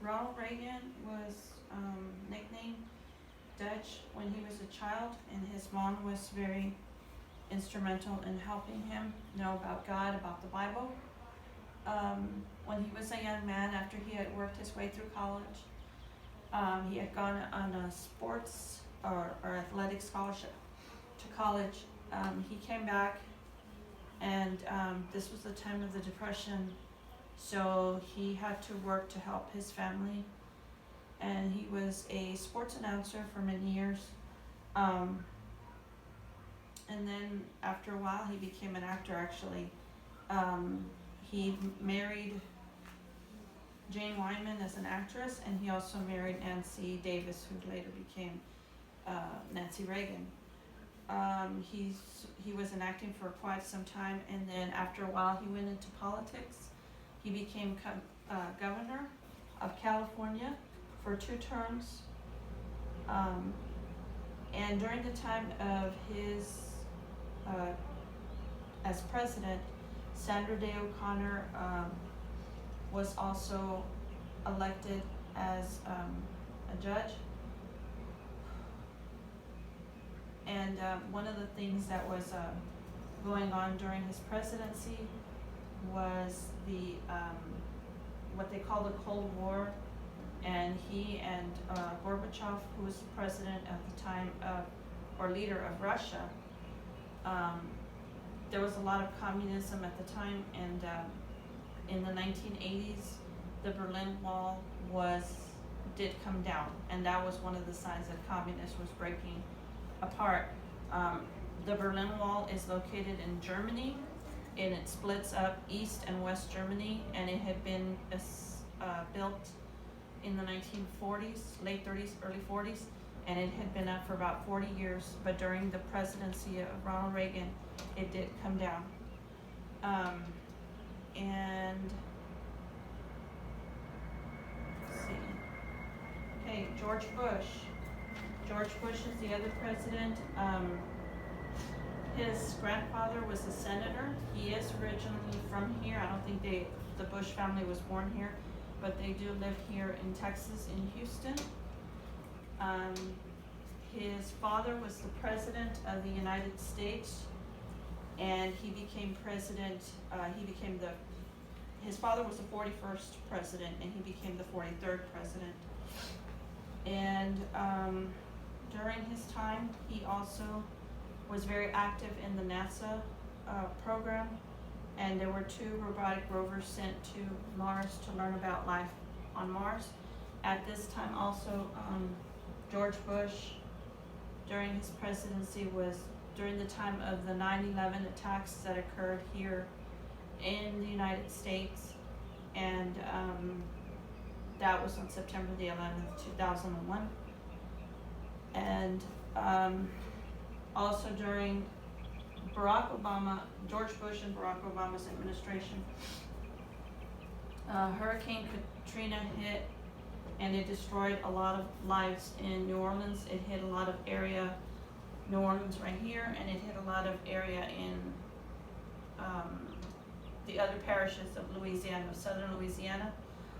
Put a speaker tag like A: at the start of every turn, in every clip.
A: Ronald Reagan was nicknamed Dutch when he was a child, and his mom was very instrumental in helping him know about God, about the Bible. When he was a young man, after he had worked his way through college, he had gone on a sports or athletic scholarship to college. He came back, and this was the time of the Depression, so he had to work to help his family. And he was a sports announcer for many years. And then after a while, he became an actor, actually. He married Jane Wyman as an actress, and he also married Nancy Davis, who later became Nancy Reagan. He was in acting for quite some time, and then after a while, he went into politics. He became governor of California for 2 terms. And during the time of his as president, Sandra Day O'Connor was also elected as a judge. And one of the things that was going on during his presidency was the what they call the Cold War, and he and Gorbachev, who was the president at the time or leader of Russia, there was a lot of communism at the time, and in the 1980s, the Berlin Wall did come down, and that was one of the signs that communism was breaking apart. The Berlin Wall is located in Germany, and it splits up East and West Germany, and it had been built in the 1940s, late 30s, early 40s, and it had been up for about 40 years, but during the presidency of Ronald Reagan, it did come down. And let's see. Okay, George Bush. George Bush is the other president. His grandfather was a senator. He is originally from here. I don't think the Bush family was born here, but they do live here in Texas, in Houston. His father was the president of the United States, and he became president. His father was the 41st president, and he became the 43rd president. And during his time, he also was very active in the NASA program, and there were 2 robotic rovers sent to Mars to learn about life on Mars. At this time also, George Bush, during his presidency, was during the time of the 9/11 attacks that occurred here in the United States, and that was on September the 11th, 2001. And also during George Bush and Barack Obama's administration, Hurricane Katrina hit, and it destroyed a lot of lives in New Orleans. It hit a lot of area, New Orleans right here, and it hit a lot of area in the other parishes of Louisiana, southern Louisiana.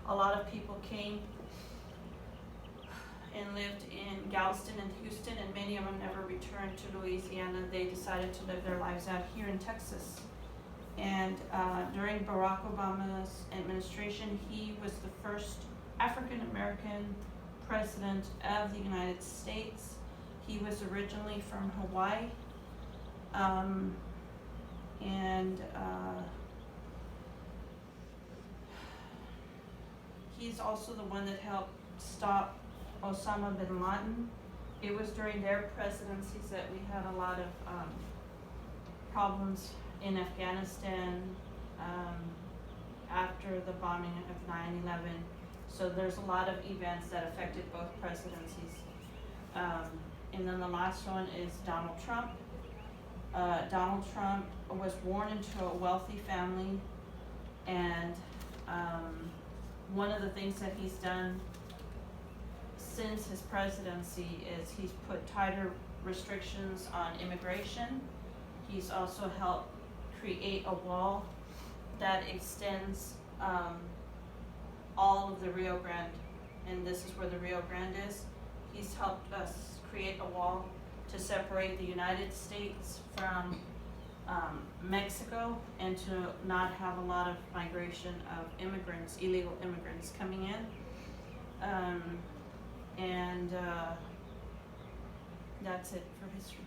A: A lot of people came and lived in Galveston and Houston, and many of them never returned to Louisiana. They decided to live their lives out here in Texas. And during Barack Obama's administration, he was the first African American president of the United States. He was originally from Hawaii, and he's also the one that helped stop Osama bin Laden. It was during their presidencies that we had a lot of problems in Afghanistan after the bombing of 9/11. So there's a lot of events that affected both presidencies. And then the last one is Donald Trump. Donald Trump was born into a wealthy family, and one of the things that he's done since his presidency is he's put tighter restrictions on immigration. He's also helped create a wall that extends all of the Rio Grande, and this is where the Rio Grande is. He's helped us create a wall to separate the United States from Mexico, and to not have a lot of migration of immigrants, illegal immigrants coming in. And that's it for history.